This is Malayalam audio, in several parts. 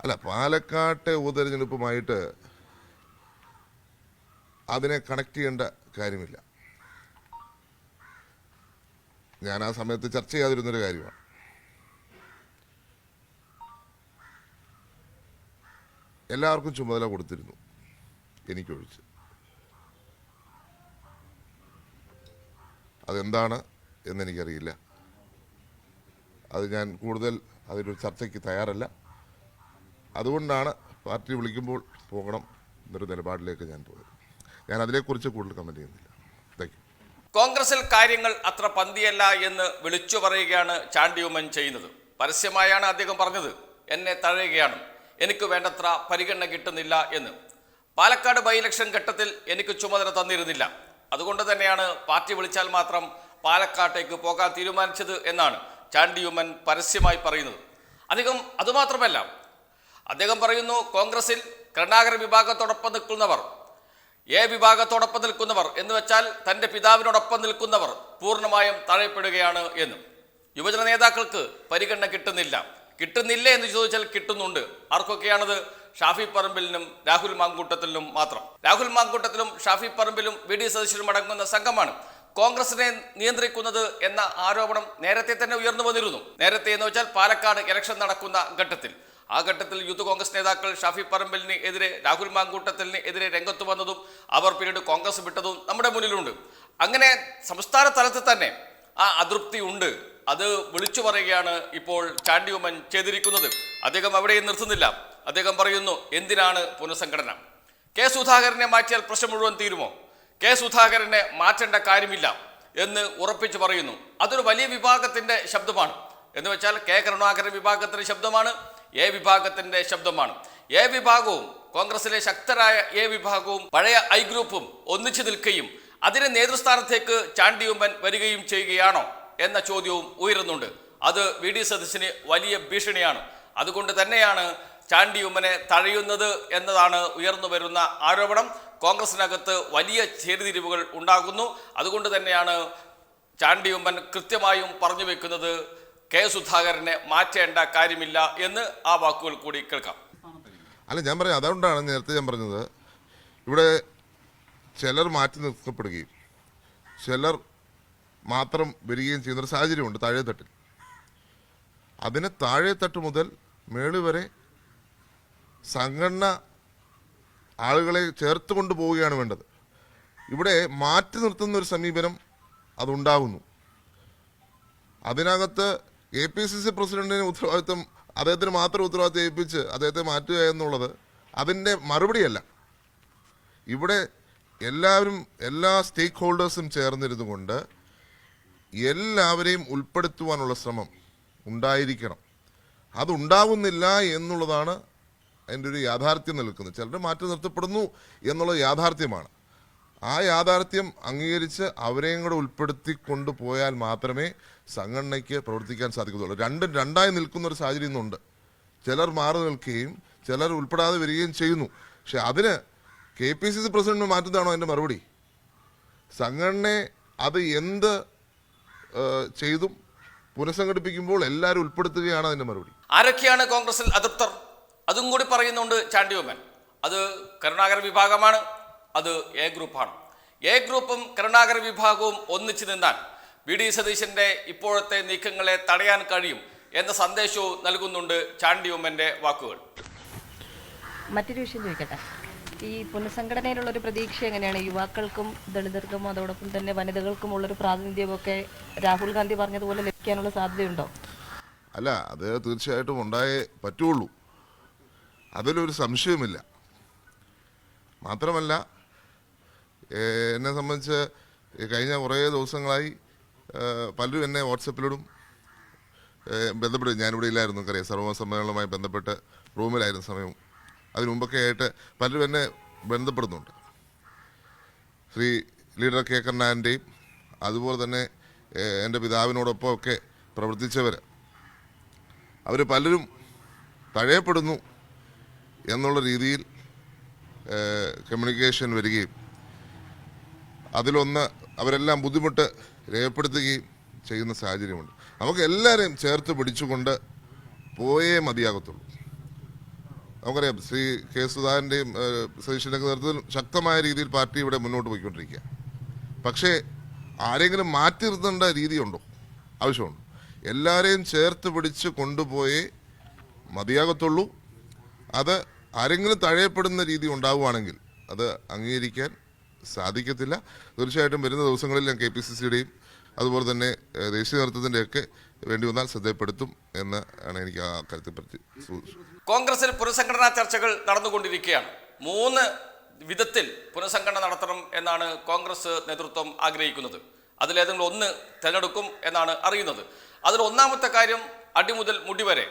അല്ല, പാലക്കാട്ടെ ഉപതെരഞ്ഞെടുപ്പുമായിട്ട് അതിനെ കണക്ട് ചെയ്യേണ്ട കാര്യമില്ല. ഞാൻ ആ സമയത്ത് ചർച്ച ചെയ്യാതിരുന്നൊരു കാര്യമാണ്. എല്ലാവർക്കും ചുമതല കൊടുത്തിരുന്നു, എനിക്കൊഴിച്ച്. അതെന്താണ് എന്നെനിക്കറിയില്ല. അത് ഞാൻ കൂടുതൽ അതിലൊരു ചർച്ചയ്ക്ക് തയ്യാറല്ല. അതുകൊണ്ടാണ് പാർട്ടി വിളിക്കുമ്പോൾ പോകണം എന്നൊരു നിലപാടിലേക്ക് ഞാൻ പോയത്. ഞാൻ അതിനെക്കുറിച്ച് കൂടുതൽ കമൻറ്റ് ചെയ്യുന്നില്ല. Thank you. കോൺഗ്രസിൽ കാര്യങ്ങൾ അത്ര പന്തിയല്ല എന്ന് വിളിച്ചു പറയുകയാണ് ചാണ്ടി ഉമ്മൻ ചെയ്യുന്നത്. പരസ്യമായാണ് അദ്ദേഹം പറഞ്ഞത്, എന്നെ തഴയുകയാണ്, എനിക്ക് വേണ്ടത്ര പരിഗണന കിട്ടുന്നില്ല എന്ന്. പാലക്കാട് ബൈ ഇലക്ഷൻ ഘട്ടത്തിൽ എനിക്ക് ചുമതല തന്നിരുന്നില്ല, അതുകൊണ്ട് തന്നെയാണ് പാർട്ടി വിളിച്ചാൽ മാത്രം പാലക്കാട്ടേക്ക് പോകാൻ തീരുമാനിച്ചത് എന്നാണ് ചാണ്ടി ഉമ്മൻ പരസ്യമായി പറയുന്നത്. അതുമാത്രമല്ല, അദ്ദേഹം പറയുന്നു, കോൺഗ്രസിൽ കരുണാകര വിഭാഗത്തോടൊപ്പം നിൽക്കുന്നവർ, എ വിഭാഗത്തോടൊപ്പം നിൽക്കുന്നവർ എന്ന് വെച്ചാൽ തൻ്റെ പിതാവിനോടൊപ്പം നിൽക്കുന്നവർ പൂർണ്ണമായും തഴയപ്പെടുകയാണ് എന്ന്. യുവജന നേതാക്കൾക്ക് പരിഗണന കിട്ടുന്നില്ലേ എന്ന് ചോദിച്ചാൽ കിട്ടുന്നുണ്ട്. ആർക്കൊക്കെയാണത്? ഷാഫി പറമ്പിലിനും രാഹുൽ മാങ്കൂട്ടത്തിലും മാത്രം. രാഹുൽ മാങ്കൂട്ടത്തിലും ഷാഫി പറമ്പിലും വി.ഡി. സതീശനും അടങ്ങുന്ന സംഘമാണ് കോൺഗ്രസിനെ നിയന്ത്രിക്കുന്നത് എന്ന ആരോപണം നേരത്തെ തന്നെ ഉയർന്നു വന്നിരുന്നു. നേരത്തെ എന്ന് വെച്ചാൽ പാലക്കാട് ഇലക്ഷൻ നടക്കുന്ന ഘട്ടത്തിൽ. ആ ഘട്ടത്തിൽ യൂത്ത് കോൺഗ്രസ് നേതാക്കൾ ഷാഫി പറമ്പിലിന് എതിരെ, രാഹുൽ മാങ്കൂട്ടത്തിന് എതിരെ രംഗത്ത് വന്നതും അവർ പിന്നീട് കോൺഗ്രസ് വിട്ടതും നമ്മുടെ മുന്നിലുണ്ട്. അങ്ങനെ സംസ്ഥാന തലത്തിൽ തന്നെ ആ അതൃപ്തി ഉണ്ട്. അത് വിളിച്ചു പറയുകയാണ് ഇപ്പോൾ ചാണ്ടി ഉമ്മൻ ചെയ്തിരിക്കുന്നത്. അദ്ദേഹം അവിടെയും നിർത്തുന്നില്ല. അദ്ദേഹം പറയുന്നു, എന്തിനാണ് പുനഃസംഘടന? കെ സുധാകരനെ മാറ്റിയാൽ പ്രശ്നം മുഴുവൻ തീരുമോ? കെ സുധാകരനെ മാറ്റേണ്ട കാര്യമില്ല എന്ന് ഉറപ്പിച്ചു പറയുന്നു. അതൊരു വലിയ വിഭാഗത്തിന്റെ ശബ്ദമാണ്. എന്ന് വെച്ചാൽ കെ കരുണാകരൻ വിഭാഗത്തിന്റെ ശബ്ദമാണ്, എ വിഭാഗത്തിന്റെ ശബ്ദമാണ്. എ വിഭാഗവും കോൺഗ്രസിലെ ശക്തരായ എ വിഭാഗവും പഴയ ഐ ഗ്രൂപ്പും ഒന്നിച്ചു നിൽക്കുകയും അതിന് നേതൃസ്ഥാനത്തേക്ക് ചാണ്ടി ഉമ്മൻ വരികയും ചെയ്യുകയാണോ എന്ന ചോദ്യവും ഉയരുന്നുണ്ട്. അത് വി.ഡി. സതീശന് വലിയ ഭീഷണിയാണ്. അതുകൊണ്ട് തന്നെയാണ് ചാണ്ടി ഉമ്മനെ തഴയുന്നത് എന്നതാണ് ഉയർന്നു വരുന്ന ആരോപണം. കോൺഗ്രസിനകത്ത് വലിയ ചേരിതിരിവുകൾ ഉണ്ടാകുന്നു. അതുകൊണ്ട് തന്നെയാണ് ചാണ്ടി ഉമ്മൻ കൃത്യമായും പറഞ്ഞു വെക്കുന്നത്, കെ സുധാകരനെ മാറ്റേണ്ട കാര്യമില്ല എന്ന്. ആ വാക്കുകൾ കൂടി കേൾക്കാം. അല്ല, ഞാൻ പറയാം, അതുകൊണ്ടാണ് നേരത്തെ ഞാൻ പറഞ്ഞത്, ഇവിടെ ചിലർ മാറ്റി നിർത്തപ്പെടുകയും ചിലർ മാത്രം വരികയും ചെയ്യുന്നൊരു സാഹചര്യമുണ്ട് താഴെത്തട്ടിൽ. അതിന് താഴെത്തട്ട് മുതൽ മേളി വരെ സംഘടന ആളുകളെ ചേർത്ത് കൊണ്ടുപോവുകയാണ് വേണ്ടത്. ഇവിടെ മാറ്റി നിർത്തുന്ന ഒരു സമീപനം അതുണ്ടാകുന്നു. അതിനകത്ത് APCC പ്രസിഡന്റിന് ഉത്തരവാദിത്വം, അദ്ദേഹത്തിന് മാത്രം ഉത്തരവാദിത്വം ഏൽപ്പിച്ച് അദ്ദേഹത്തെ മാറ്റുക എന്നുള്ളത് അതിൻ്റെ മറുപടിയല്ല. ഇവിടെ എല്ലാവരും, എല്ലാ സ്റ്റേക്ക് ഹോൾഡേഴ്സും ചേർന്നിരുന്നു കൊണ്ട് എല്ലാവരെയും ഉൾപ്പെടുത്തുവാനുള്ള ശ്രമം ഉണ്ടായിരിക്കണം. അതുണ്ടാവുന്നില്ല എന്നുള്ളതാണ് അതിൻ്റെ ഒരു യാഥാർത്ഥ്യം നിൽക്കുന്നത്. ചിലർ മാറ്റി നിർത്തപ്പെടുന്നു എന്നുള്ളത് യാഥാർത്ഥ്യമാണ്. ആ യാഥാർത്ഥ്യം അംഗീകരിച്ച് അവരെയും കൂടെ ഉൾപ്പെടുത്തി കൊണ്ടുപോയാൽ മാത്രമേ സംഘടനയ്ക്ക് പ്രവർത്തിക്കാൻ സാധിക്കത്തുള്ളൂ. രണ്ടും രണ്ടായി നിൽക്കുന്ന ഒരു സാഹചര്യം ഇന്നുണ്ട്. ചിലർ മാറി നിൽക്കുകയും ചിലർ ഉൾപ്പെടാതെ വരികയും ചെയ്യുന്നു. പക്ഷെ അതിന് KPCC പ്രസിഡന്റ് മാറ്റുന്നതാണോ അതിൻ്റെ മറുപടി? സംഘടനയെ അത് എന്ത് ചെയ്തും പുനഃസംഘടിപ്പിക്കുമ്പോൾ എല്ലാവരും ഉൾപ്പെടുത്തുകയാണ് അതിൻ്റെ മറുപടി. ആരൊക്കെയാണ് കോൺഗ്രസിൽ അതൃപ്തർ? അതും കൂടി പറയുന്നുണ്ട് ചാണ്ടി ഉമ്മൻ. അത് കരുണാകര വിഭാഗമാണ്, അത് എ ഗ്രൂപ്പാണ്. എ ഗ്രൂപ്പും കരുണാകര വിഭാഗവും ഒന്നിച്ചു നിന്നാൽ വി.ഡി. സതീശന്റെ ഇപ്പോഴത്തെ നീക്കങ്ങളെ തടയാൻ കഴിയും എന്ന സന്ദേശവും നൽകുന്നുണ്ട് ചാണ്ടി ഉമ്മന്റെ വാക്കുകൾ. മറ്റൊരു വിഷയം ചോദിക്കട്ടെ, ഈ പുനഃസംഘടനയിലുള്ളൊരു പ്രതീക്ഷ എങ്ങനെയാണ്? യുവാക്കൾക്കും ദളിതർക്കും അതോടൊപ്പം തന്നെ വനിതകൾക്കും ഉള്ളൊരു പ്രാതിനിധ്യമൊക്കെ രാഹുൽ ഗാന്ധി പറഞ്ഞതുപോലെ ലഭിക്കാനുള്ള സാധ്യതയുണ്ടോ? അല്ല, അത് തീർച്ചയായിട്ടും ഉണ്ടായേ പറ്റുള്ളൂ, അതിലൊരു സംശയമില്ല. മാത്രമല്ല, എന്നെ സംബന്ധിച്ച് കഴിഞ്ഞ കുറേ ദിവസങ്ങളായി പലരും എന്നെ വാട്സപ്പിലിടും, ബന്ധപ്പെട്ട്. ഞാനിവിടെ ഇല്ലായിരുന്നു, നമുക്കറിയാം, സർവ്വസമ്മേളനവുമായി ബന്ധപ്പെട്ട് റൂമിലായിരുന്ന സമയവും അതിനു മുമ്പൊക്കെ ആയിട്ട് പലരും എന്നെ ബന്ധപ്പെടുന്നുണ്ട്. ശ്രീ ലീഡർ കെ കരുണാകരൻ്റെയും അതുപോലെ തന്നെ എൻ്റെ പിതാവിനോടൊപ്പം ഒക്കെ പ്രവർത്തിച്ചവർ, അവർ പലരും തഴയപ്പെടുന്നു എന്നുള്ള രീതിയിൽ കമ്മ്യൂണിക്കേഷൻ വരികയും അതിലൊന്ന് അവരെല്ലാം ബുദ്ധിമുട്ട് രേഖപ്പെടുത്തുകയും ചെയ്യുന്ന സാഹചര്യമുണ്ട്. നമുക്ക് എല്ലാവരെയും ചേർത്ത് പിടിച്ചുകൊണ്ട് പോയേ മതിയാകത്തുള്ളൂ. നമുക്കറിയാം ശ്രീ കെ സുധാകരൻ്റെയും സതീഷിൻ്റെയൊക്കെ നേതൃത്വത്തിൽ ശക്തമായ രീതിയിൽ പാർട്ടി ഇവിടെ മുന്നോട്ട് പോയിക്കൊണ്ടിരിക്കുക. പക്ഷേ ആരെങ്കിലും മാറ്റി നിർത്തേണ്ട രീതിയുണ്ടോ? ആവശ്യമുണ്ടോ? എല്ലാവരെയും ചേർത്ത് പിടിച്ച് കൊണ്ടുപോയേ മതിയാകത്തുള്ളൂ. അത് ആരെങ്കിലും തഴയപ്പെടുന്ന രീതി ഉണ്ടാവുകയാണെങ്കിൽ അത് അംഗീകരിക്കാൻ സാധിക്കത്തില്ല. തീർച്ചയായിട്ടും വരുന്ന ദിവസങ്ങളിൽ ഞാൻ KPCCയുടെയും അതുപോലെ തന്നെ ദേശീയ നേതൃത്വത്തിൻ്റെയൊക്കെ വേണ്ടി വന്നാൽ ശ്രദ്ധപ്പെടുത്തും എന്ന് ആണ് എനിക്ക് ആ കാര്യത്തെ പറ്റി. കോൺഗ്രസിൽ പുനഃസംഘടനാ ചർച്ചകൾ നടന്നുകൊണ്ടിരിക്കുകയാണ്. 3 വിധത്തിൽ പുനഃസംഘടന നടത്തണം എന്നാണ് കോൺഗ്രസ് നേതൃത്വം ആഗ്രഹിക്കുന്നത്. അതിലേതെങ്കിലും ഒന്ന് തിരഞ്ഞെടുക്കും എന്നാണ് അറിയുന്നത്. അതിൽ ഒന്നാമത്തെ കാര്യം അടിമുതൽ മുടി വരെ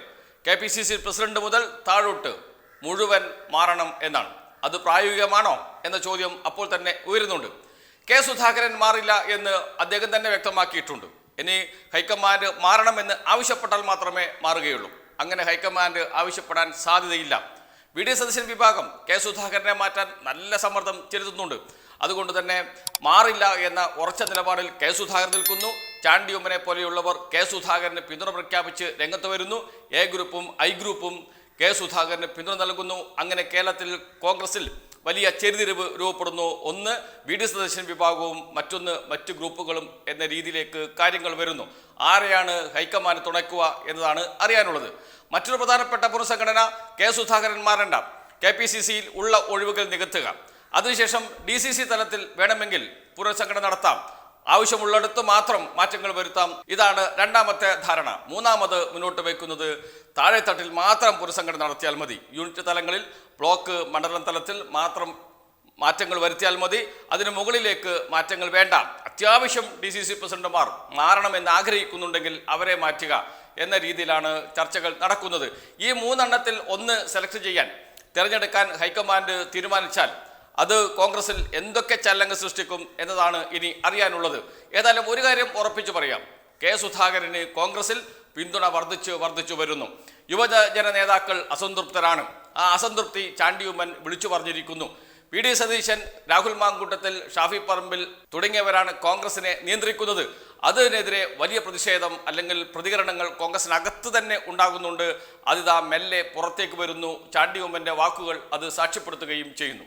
KPCC പ്രസിഡന്റ് മുതൽ താഴോട്ട് മുഴുവൻ മാറണം എന്നാണ്. അത് പ്രായോഗികമാണോ എന്ന ചോദ്യം അപ്പോൾ തന്നെ ഉയരുന്നുണ്ട്. കെ സുധാകരൻ മാറില്ല എന്ന് അദ്ദേഹം തന്നെ വ്യക്തമാക്കിയിട്ടുണ്ട്. ഇനി ഹൈക്കമാൻഡ് മാറണമെന്ന് ആവശ്യപ്പെട്ടാൽ മാത്രമേ മാറുകയുള്ളൂ. അങ്ങനെ ഹൈക്കമാൻഡ് ആവശ്യപ്പെടാൻ സാധ്യതയില്ല. VD സതീശൻ വിഭാഗം കെ സുധാകരനെ മാറ്റാൻ നല്ല സമ്മർദ്ദം ചെലുത്തുന്നുണ്ട്. അതുകൊണ്ട് തന്നെ മാറില്ല എന്ന ഉറച്ച നിലപാടിൽ കെ സുധാകരൻ നിൽക്കുന്നു. ചാണ്ടി ഉമ്മനെ പോലെയുള്ളവർ കെ സുധാകരന് പിന്തുണ പ്രഖ്യാപിച്ച് രംഗത്ത് വരുന്നു. A ഗ്രൂപ്പും I ഗ്രൂപ്പും കെ സുധാകരന് പിന്തുണ നൽകുന്നു. അങ്ങനെ കേരളത്തിൽ കോൺഗ്രസിൽ വലിയ ചെരിതിരിവ് രൂപപ്പെടുന്നു. ഒന്ന് VD സതീശൻ വിഭാഗവും മറ്റൊന്ന് മറ്റു ഗ്രൂപ്പുകളും എന്ന രീതിയിലേക്ക് കാര്യങ്ങൾ വരുന്നു. ആരെയാണ് ഹൈക്കമാൻഡ് തുണയ്ക്കുക എന്നതാണ് അറിയാനുള്ളത്. മറ്റൊരു പ്രധാനപ്പെട്ട പുനഃസംഘടന കെ സുധാകരൻ മാറേണ്ട, KPCCയിൽ ഉള്ള ഒഴിവുകൾ നികത്തുക. അതിനുശേഷം DCC തലത്തിൽ വേണമെങ്കിൽ പുനഃസംഘടന നടത്താം. ആവശ്യമുള്ളിടത്ത് മാത്രം മാറ്റങ്ങൾ വരുത്താം. ഇതാണ് രണ്ടാമത്തെ ധാരണ. മൂന്നാമത് മുന്നോട്ട് വയ്ക്കുന്നത് താഴെത്തട്ടിൽ മാത്രം പുനഃസംഘടന നടത്തിയാൽ മതി. യൂണിറ്റ് തലങ്ങളിൽ, ബ്ലോക്ക്, മണ്ഡലം തലത്തിൽ മാത്രം മാറ്റങ്ങൾ വരുത്തിയാൽ മതി. അതിന് മുകളിലേക്ക് മാറ്റങ്ങൾ വേണ്ട. അത്യാവശ്യം DCC പ്രസിഡന്റുമാർ മാറണമെന്ന് ആഗ്രഹിക്കുന്നുണ്ടെങ്കിൽ അവരെ മാറ്റുക എന്ന രീതിയിലാണ് ചർച്ചകൾ നടക്കുന്നത്. ഈ 3 എണ്ണത്തിൽ ഒന്ന് സെലക്ട് ചെയ്യാൻ, തിരഞ്ഞെടുക്കാൻ ഹൈക്കമാൻഡ് തീരുമാനിച്ചാൽ അത് കോൺഗ്രസിൽ എന്തൊക്കെ ചലനങ്ങൾ സൃഷ്ടിക്കും എന്നതാണ് ഇനി അറിയാനുള്ളത്. ഏതായാലും ഒരു കാര്യം ഉറപ്പിച്ചു പറയാം, കെ സുധാകരന് കോൺഗ്രസിൽ പിന്തുണ വർദ്ധിച്ചു വരുന്നു. യുവജന നേതാക്കൾ അസംതൃപ്തരാണ്. ആ അസംതൃപ്തി ചാണ്ടി ഉമ്മൻ വിളിച്ചു പറഞ്ഞിരിക്കുന്നു. VD സതീശൻ, രാഹുൽ മാങ്കൂട്ടത്തിൽ, ഷാഫി പറമ്പിൽ തുടങ്ങിയവരാണ് കോൺഗ്രസിനെ നിയന്ത്രിക്കുന്നത്. അതിനെതിരെ വലിയ പ്രതിഷേധം അല്ലെങ്കിൽ പ്രതികരണങ്ങൾ കോൺഗ്രസിനകത്ത് തന്നെ ഉണ്ടാകുന്നുണ്ട്. അതിതാ മെല്ലെ പുറത്തേക്ക് വരുന്നു. ചാണ്ടി ഉമ്മന്റെ വാക്കുകൾ അത് സാക്ഷ്യപ്പെടുത്തുകയും ചെയ്യുന്നു.